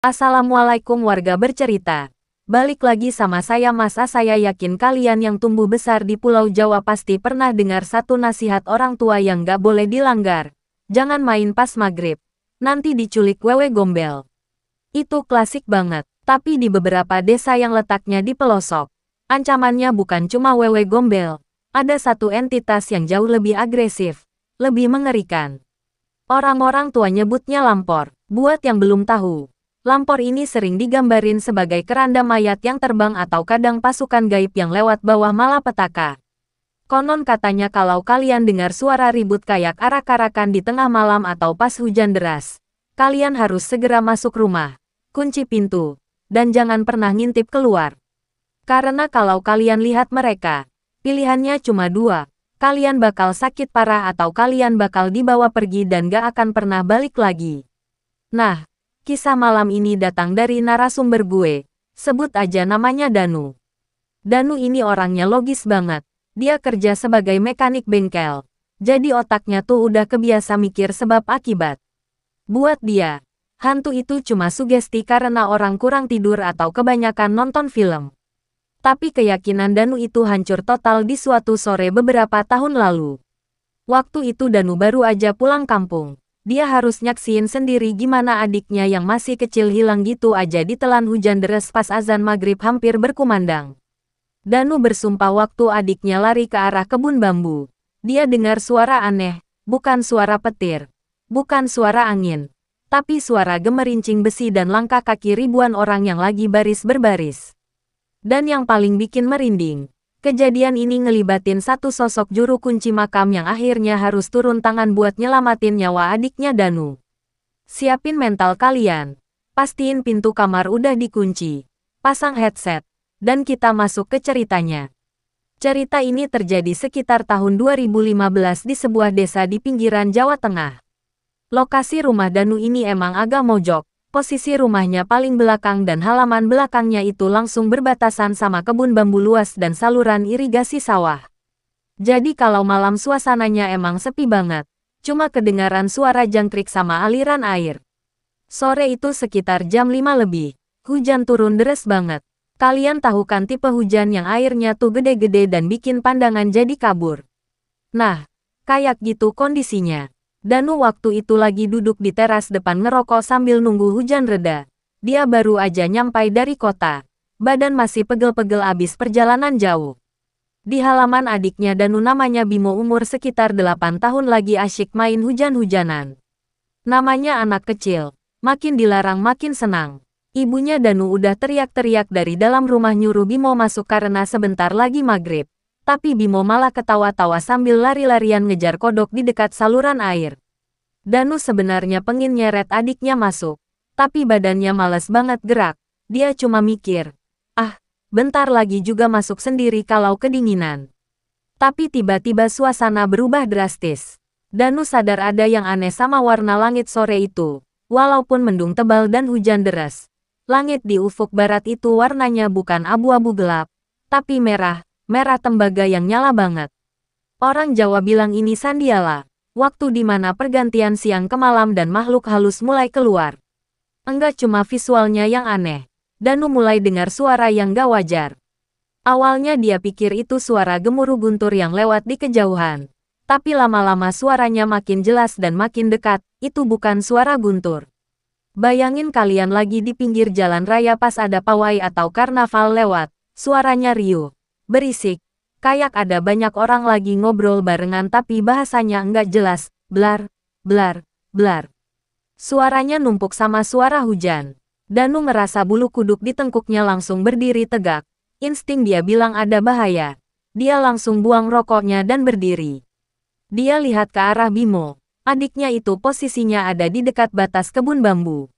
Assalamualaikum warga bercerita. Balik lagi sama saya Mas A. Saya yakin kalian yang tumbuh besar di Pulau Jawa pasti pernah dengar satu nasihat orang tua yang gak boleh dilanggar. Jangan main pas maghrib. Nanti diculik wewe gombel. Itu klasik banget. Tapi di beberapa desa yang letaknya di pelosok, ancamannya bukan cuma wewe gombel. Ada satu entitas yang jauh lebih agresif, lebih mengerikan. Orang-orang tua nyebutnya lampor. Buat yang belum tahu, lampor ini sering digambarin sebagai keranda mayat yang terbang atau kadang pasukan gaib yang lewat bawah malapetaka. Konon katanya kalau kalian dengar suara ribut kayak arak-arakan di tengah malam atau pas hujan deras, kalian harus segera masuk rumah, kunci pintu, dan jangan pernah ngintip keluar. Karena kalau kalian lihat mereka, pilihannya cuma dua, kalian bakal sakit parah atau kalian bakal dibawa pergi dan gak akan pernah balik lagi. Nah, kisah malam ini datang dari narasumber gue, sebut aja namanya Danu. Danu ini orangnya logis banget, dia kerja sebagai mekanik bengkel, jadi otaknya tuh udah kebiasa mikir sebab akibat. Buat dia, hantu itu cuma sugesti karena orang kurang tidur atau kebanyakan nonton film. Tapi keyakinan Danu itu hancur total di suatu sore beberapa tahun lalu. Waktu itu Danu baru aja pulang kampung. Dia harus nyaksiin sendiri gimana adiknya yang masih kecil hilang gitu aja ditelan hujan deras pas azan maghrib hampir berkumandang. Danu bersumpah waktu adiknya lari ke arah kebun bambu. Dia dengar suara aneh, bukan suara petir, bukan suara angin, tapi suara gemerincing besi dan langkah kaki ribuan orang yang lagi baris berbaris. Dan yang paling bikin merinding, kejadian ini ngelibatin satu sosok juru kunci makam yang akhirnya harus turun tangan buat nyelamatin nyawa adiknya Danu. Siapin mental kalian. Pastiin pintu kamar udah dikunci. Pasang headset. Dan kita masuk ke ceritanya. Cerita ini terjadi sekitar tahun 2015 di sebuah desa di pinggiran Jawa Tengah. Lokasi rumah Danu ini emang agak mojok. Posisi rumahnya paling belakang dan halaman belakangnya itu langsung berbatasan sama kebun bambu luas dan saluran irigasi sawah. Jadi kalau malam suasananya emang sepi banget, cuma kedengaran suara jangkrik sama aliran air. Sore itu sekitar jam 5 lebih, hujan turun deras banget. Kalian tahu kan tipe hujan yang airnya tuh gede-gede dan bikin pandangan jadi kabur. Nah, kayak gitu kondisinya. Danu waktu itu lagi duduk di teras depan ngerokok sambil nunggu hujan reda. Dia baru aja nyampai dari kota. Badan masih pegel-pegel abis perjalanan jauh. Di halaman adiknya Danu namanya Bimo umur sekitar 8 tahun lagi asyik main hujan-hujanan. Namanya anak kecil, makin dilarang makin senang. Ibunya Danu udah teriak-teriak dari dalam rumah nyuruh Bimo masuk karena sebentar lagi maghrib. Tapi Bimo malah ketawa-tawa sambil lari-larian ngejar kodok di dekat saluran air. Danu sebenarnya pengen nyeret adiknya masuk, tapi badannya malas banget gerak. Dia cuma mikir, bentar lagi juga masuk sendiri kalau kedinginan. Tapi tiba-tiba suasana berubah drastis. Danu sadar ada yang aneh sama warna langit sore itu. Walaupun mendung tebal dan hujan deras, langit di ufuk barat itu warnanya bukan abu-abu gelap, tapi merah tembaga yang nyala banget. Orang Jawa bilang ini Sandiala, waktu di mana pergantian siang ke malam dan makhluk halus mulai keluar. Enggak cuma visualnya yang aneh, Danu mulai dengar suara yang gak wajar. Awalnya dia pikir itu suara gemuruh guntur yang lewat di kejauhan. Tapi lama-lama suaranya makin jelas dan makin dekat, itu bukan suara guntur. Bayangin kalian lagi di pinggir jalan raya pas ada pawai atau karnaval lewat, suaranya riuh, berisik, kayak ada banyak orang lagi ngobrol barengan tapi bahasanya enggak jelas, blar, blar, blar. Suaranya numpuk sama suara hujan. Danu ngerasa bulu kuduk di tengkuknya langsung berdiri tegak. Insting dia bilang ada bahaya. Dia langsung buang rokoknya dan berdiri. Dia lihat ke arah Bimo. Adiknya itu posisinya ada di dekat batas kebun bambu.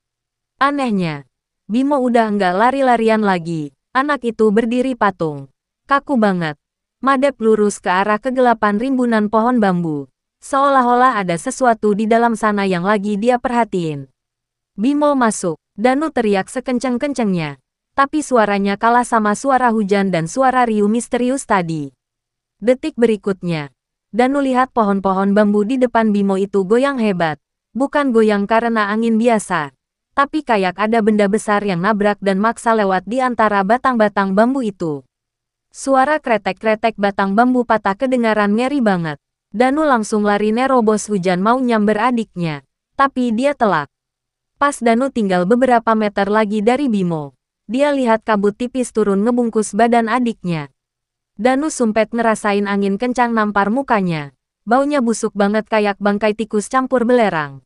Anehnya, Bimo udah enggak lari-larian lagi. Anak itu berdiri patung. Kaku banget. Madep lurus ke arah kegelapan rimbunan pohon bambu. Seolah-olah ada sesuatu di dalam sana yang lagi dia perhatiin. Bimo masuk. Danu teriak sekencang-kencangnya. Tapi suaranya kalah sama suara hujan dan suara riuh misterius tadi. Detik berikutnya, Danu lihat pohon-pohon bambu di depan Bimo itu goyang hebat. Bukan goyang karena angin biasa, Tapi kayak ada benda besar yang nabrak dan maksa lewat di antara batang-batang bambu itu. Suara kretek-kretek batang bambu patah kedengaran ngeri banget. Danu langsung lari nerobos hujan mau nyamber adiknya. Tapi dia telak. Pas Danu tinggal beberapa meter lagi dari Bimo, dia lihat kabut tipis turun ngebungkus badan adiknya. Danu sumpet ngerasain angin kencang nampar mukanya. Baunya busuk banget kayak bangkai tikus campur belerang.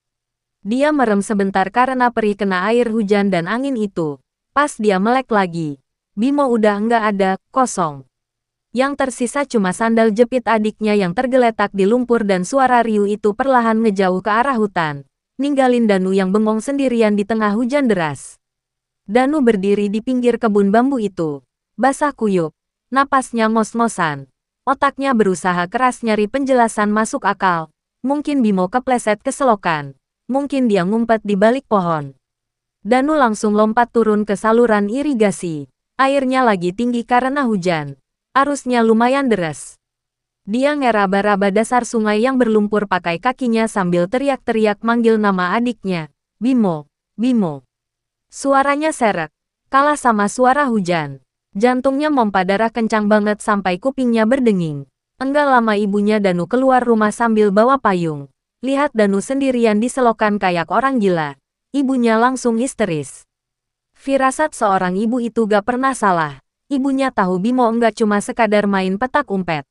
Dia merem sebentar karena perih kena air hujan dan angin itu. Pas dia melek lagi, Bimo udah nggak ada, kosong. Yang tersisa cuma sandal jepit adiknya yang tergeletak di lumpur dan suara riuh itu perlahan ngejauh ke arah hutan, ninggalin Danu yang bengong sendirian di tengah hujan deras. Danu berdiri di pinggir kebun bambu itu, basah kuyup, napasnya ngos-ngosan. Otaknya berusaha keras nyari penjelasan masuk akal. Mungkin Bimo kepleset ke selokan. Mungkin dia ngumpet di balik pohon. Danu langsung lompat turun ke saluran irigasi. Airnya lagi tinggi karena hujan. Arusnya lumayan deras. Dia ngeraba-raba dasar sungai yang berlumpur pakai kakinya sambil teriak-teriak manggil nama adiknya. Bimo, Bimo. Suaranya seret, kalah sama suara hujan. Jantungnya mompa darah kencang banget sampai kupingnya berdenging. Enggak lama ibunya Danu keluar rumah sambil bawa payung. Lihat Danu sendirian di selokan kayak orang gila. Ibunya langsung histeris. Firasat seorang ibu itu gak pernah salah. Ibunya tahu Bimo enggak cuma sekadar main petak umpet.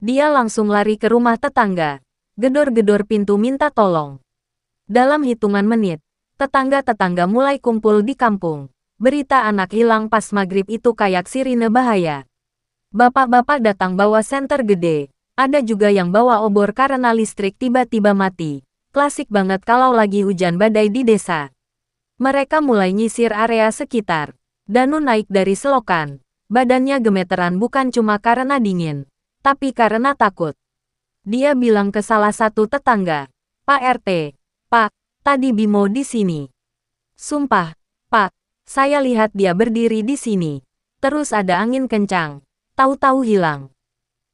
Dia langsung lari ke rumah tetangga. Gedor-gedor pintu minta tolong. Dalam hitungan menit, tetangga-tetangga mulai kumpul di kampung. Berita anak hilang pas maghrib itu kayak sirine bahaya. Bapak-bapak datang bawa senter gede. Ada juga yang bawa obor karena listrik tiba-tiba mati. Klasik banget kalau lagi hujan badai di desa. Mereka mulai nyisir area sekitar. Danu naik dari selokan. Badannya gemeteran bukan cuma karena dingin, tapi karena takut. Dia bilang ke salah satu tetangga, "Pak RT, Pak, tadi Bimo di sini." "Sumpah, Pak. Saya lihat dia berdiri di sini. Terus ada angin kencang. Tahu-tahu hilang."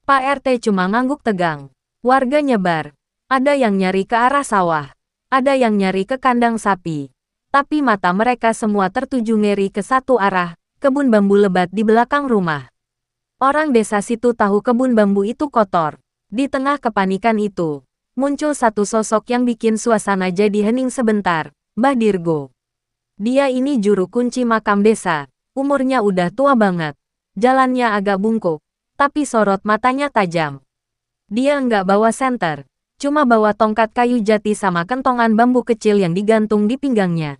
Pak RT cuma ngangguk tegang. Warga nyebar. Ada yang nyari ke arah sawah. Ada yang nyari ke kandang sapi. Tapi mata mereka semua tertuju ngeri ke satu arah, kebun bambu lebat di belakang rumah. Orang desa situ tahu kebun bambu itu kotor. Di tengah kepanikan itu, muncul satu sosok yang bikin suasana jadi hening sebentar, Mbah Dirgo. Dia ini juru kunci makam desa. Umurnya udah tua banget. Jalannya agak bungkuk, tapi sorot matanya tajam. Dia nggak bawa senter, cuma bawa tongkat kayu jati sama kentongan bambu kecil yang digantung di pinggangnya.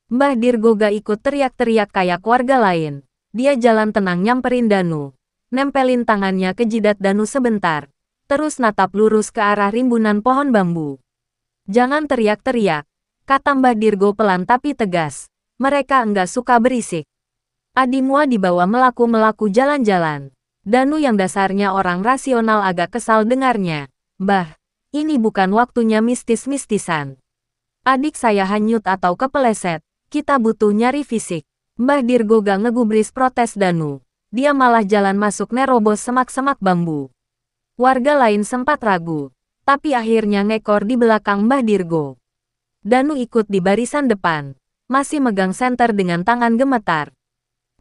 Mbah Dirgo gak ikut teriak-teriak kayak warga lain. Dia jalan tenang nyamperin Danu, nempelin tangannya ke jidat Danu sebentar, terus natap lurus ke arah rimbunan pohon bambu. "Jangan teriak-teriak," kata Mbah Dirgo pelan tapi tegas. "Mereka enggak suka berisik." Adimwa dibawa melaku-melaku jalan-jalan. Danu yang dasarnya orang rasional agak kesal dengarnya. "Mbah, ini bukan waktunya mistis-mistisan. Adik saya hanyut atau kepeleset. Kita butuh nyari fisik." Mbah Dirgo gak ngegubris protes Danu. Dia malah jalan masuk nerobos semak-semak bambu. Warga lain sempat ragu, tapi akhirnya ngekor di belakang Mbah Dirgo. Danu ikut di barisan depan, masih megang senter dengan tangan gemetar.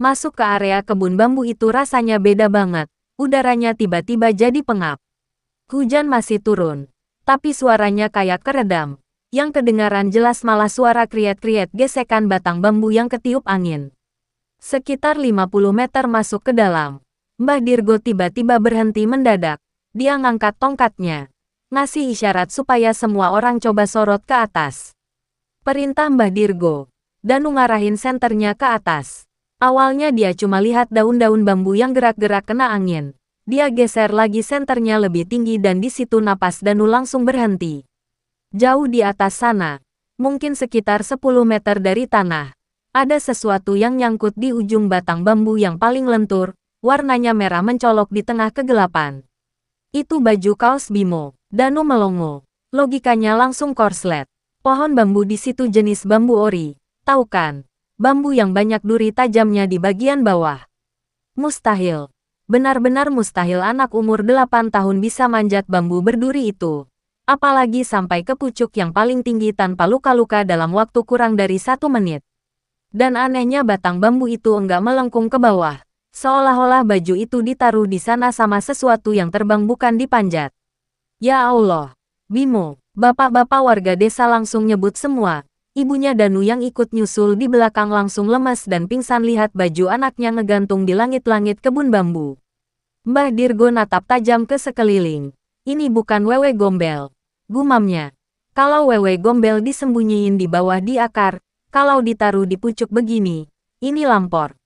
Masuk ke area kebun bambu itu rasanya beda banget. Udaranya tiba-tiba jadi pengap. Hujan masih turun, tapi suaranya kayak keredam. Yang kedengaran jelas malah suara kriet-kriet gesekan batang bambu yang ketiup angin. Sekitar 50 meter masuk ke dalam, Mbah Dirgo tiba-tiba berhenti mendadak. Dia ngangkat tongkatnya, ngasih isyarat supaya semua orang coba sorot ke atas. Perintah Mbah Dirgo. Danu ngarahin senternya ke atas. Awalnya dia cuma lihat daun-daun bambu yang gerak-gerak kena angin. Dia geser lagi senternya lebih tinggi dan di situ napas Danu langsung berhenti. Jauh di atas sana, mungkin sekitar 10 meter dari tanah, ada sesuatu yang nyangkut di ujung batang bambu yang paling lentur, warnanya merah mencolok di tengah kegelapan. Itu baju kaos Bimo. Danu melongo. Logikanya langsung korslet. Pohon bambu di situ jenis bambu ori. Tahu kan? Bambu yang banyak duri tajamnya di bagian bawah. Mustahil. Benar-benar mustahil anak umur 8 tahun bisa manjat bambu berduri itu. Apalagi sampai ke pucuk yang paling tinggi tanpa luka-luka dalam waktu kurang dari 1 menit. Dan anehnya batang bambu itu enggak melengkung ke bawah. Seolah-olah baju itu ditaruh di sana sama sesuatu yang terbang bukan dipanjat. Ya Allah! Bimo, bapak-bapak warga desa langsung nyebut semua. Ibunya Danu yang ikut nyusul di belakang langsung lemas dan pingsan lihat baju anaknya ngegantung di langit-langit kebun bambu. Mbah Dirgo natap tajam ke sekeliling. Ini bukan wewe gombel, gumamnya. Kalau wewe gombel disembunyiin di bawah di akar, kalau ditaruh di pucuk begini, ini lampor.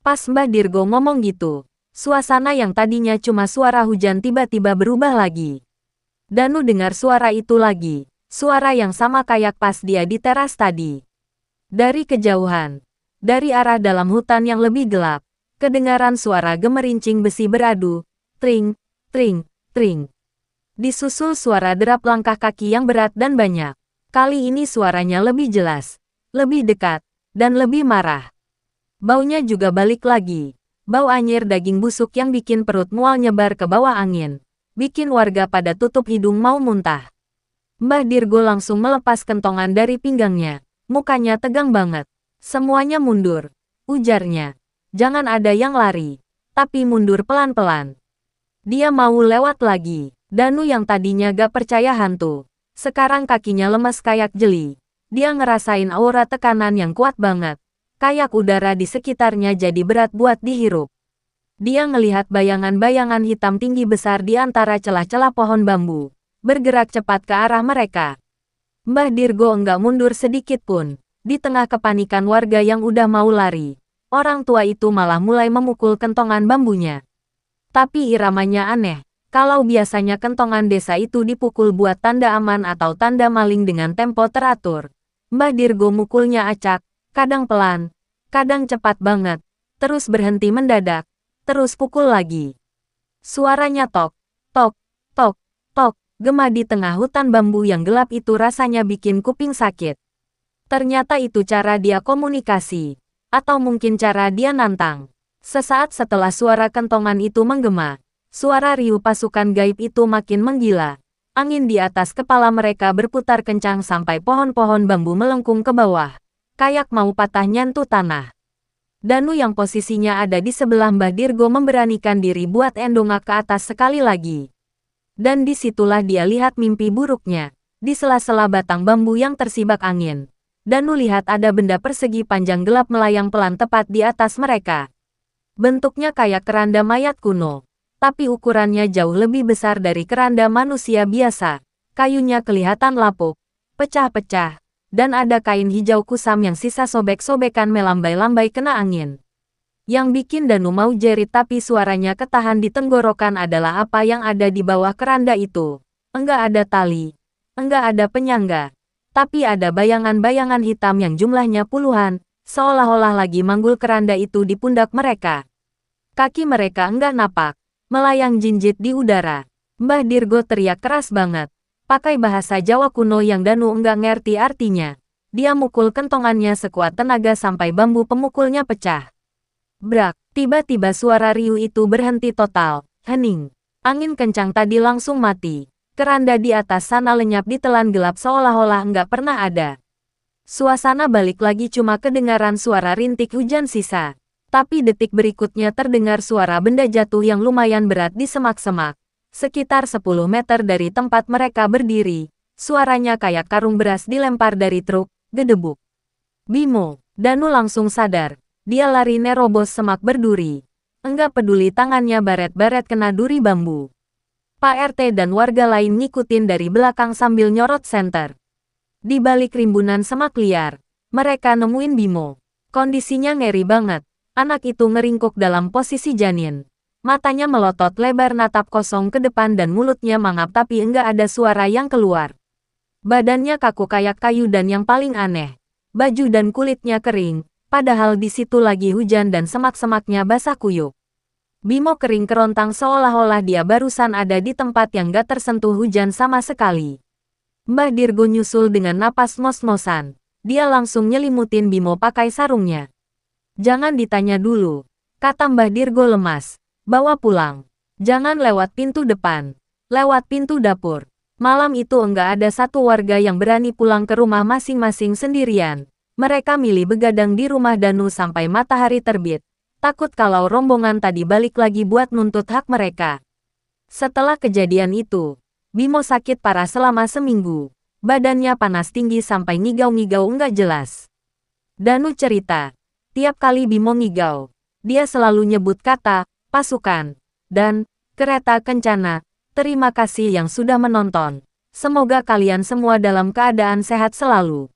Pas Mbah Dirgo ngomong gitu, suasana yang tadinya cuma suara hujan tiba-tiba berubah lagi. Danu dengar suara itu lagi, suara yang sama kayak pas dia di teras tadi. Dari kejauhan, dari arah dalam hutan yang lebih gelap, kedengaran suara gemerincing besi beradu, tring, tring, tring. Disusul suara derap langkah kaki yang berat dan banyak. Kali ini suaranya lebih jelas, lebih dekat, dan lebih marah. Baunya juga balik lagi. Bau anyir daging busuk yang bikin perut mual nyebar ke bawah angin. Bikin warga pada tutup hidung mau muntah. Mbah Dirgo langsung melepas kentongan dari pinggangnya. Mukanya tegang banget. Semuanya mundur, ujarnya. Jangan ada yang lari, tapi mundur pelan-pelan. Dia mau lewat lagi. Danu yang tadinya gak percaya hantu, sekarang kakinya lemas kayak jeli. Dia ngerasain aura tekanan yang kuat banget. Kayak udara di sekitarnya jadi berat buat dihirup. Dia ngelihat bayangan-bayangan hitam tinggi besar di antara celah-celah pohon bambu, bergerak cepat ke arah mereka. Mbah Dirgo enggak mundur sedikit pun. Di tengah kepanikan warga yang udah mau lari, orang tua itu malah mulai memukul kentongan bambunya. Tapi iramanya aneh. Kalau biasanya kentongan desa itu dipukul buat tanda aman atau tanda maling dengan tempo teratur, Mbah Dirgo mukulnya acak, kadang pelan, kadang cepat banget, terus berhenti mendadak, terus pukul lagi. Suaranya tok, tok, tok, tok, gema di tengah hutan bambu yang gelap itu rasanya bikin kuping sakit. Ternyata itu cara dia komunikasi, atau mungkin cara dia nantang. Sesaat setelah suara kentongan itu menggema, suara riuh pasukan gaib itu makin menggila. Angin di atas kepala mereka berputar kencang sampai pohon-pohon bambu melengkung ke bawah, kayak mau patah nyentuh tanah. Danu yang posisinya ada di sebelah Mbah Dirgo memberanikan diri buat endongak ke atas sekali lagi. Dan disitulah dia lihat mimpi buruknya. Di sela-sela batang bambu yang tersibak angin, Danu lihat ada benda persegi panjang gelap melayang pelan tepat di atas mereka. Bentuknya kayak keranda mayat kuno. Tapi ukurannya jauh lebih besar dari keranda manusia biasa. Kayunya kelihatan lapuk, pecah-pecah, dan ada kain hijau kusam yang sisa sobek-sobekan melambai-lambai kena angin. Yang bikin Danu mau jerit tapi suaranya ketahan di tenggorokan adalah apa yang ada di bawah keranda itu. Enggak ada tali, enggak ada penyangga, tapi ada bayangan-bayangan hitam yang jumlahnya puluhan, seolah-olah lagi manggul keranda itu di pundak mereka. Kaki mereka enggak napak, melayang jinjit di udara. Mbah Dirgo teriak keras banget. Pakai bahasa Jawa kuno yang Danu enggak ngerti artinya. Dia mukul kentongannya sekuat tenaga sampai bambu pemukulnya pecah. Brak, tiba-tiba suara riuh itu berhenti total. Hening. Angin kencang tadi langsung mati. Keranda di atas sana lenyap ditelan gelap seolah-olah enggak pernah ada. Suasana balik lagi cuma kedengaran suara rintik hujan sisa. Tapi detik berikutnya terdengar suara benda jatuh yang lumayan berat di semak-semak. Sekitar 10 meter dari tempat mereka berdiri. Suaranya kayak karung beras dilempar dari truk, gedebuk. Bimo, Danu langsung sadar. Dia lari nerobos semak berduri. Enggak peduli tangannya baret-baret kena duri bambu. Pak RT dan warga lain ngikutin dari belakang sambil nyorot senter. Di balik rimbunan semak liar, mereka nemuin Bimo. Kondisinya ngeri banget. Anak itu ngeringkuk dalam posisi janin. Matanya melotot lebar natap kosong ke depan dan mulutnya mangap tapi enggak ada suara yang keluar. Badannya kaku kayak kayu dan yang paling aneh, baju dan kulitnya kering, padahal di situ lagi hujan dan semak-semaknya basah kuyup. Bimo kering kerontang seolah-olah dia barusan ada di tempat yang gak tersentuh hujan sama sekali. Mbah Dirgo nyusul dengan napas mos-mosan. Dia langsung nyelimutin Bimo pakai sarungnya. Jangan ditanya dulu, kata Mbah Dirgo lemas. Bawa pulang. Jangan lewat pintu depan. Lewat pintu dapur. Malam itu enggak ada satu warga yang berani pulang ke rumah masing-masing sendirian. Mereka milih begadang di rumah Danu sampai matahari terbit. Takut kalau rombongan tadi balik lagi buat nuntut hak mereka. Setelah kejadian itu, Bimo sakit parah selama seminggu. Badannya panas tinggi sampai ngigau-ngigau enggak jelas. Danu cerita, tiap kali Bimo ngigau, dia selalu nyebut kata, pasukan, dan kereta kencana. Terima kasih yang sudah menonton. Semoga kalian semua dalam keadaan sehat selalu.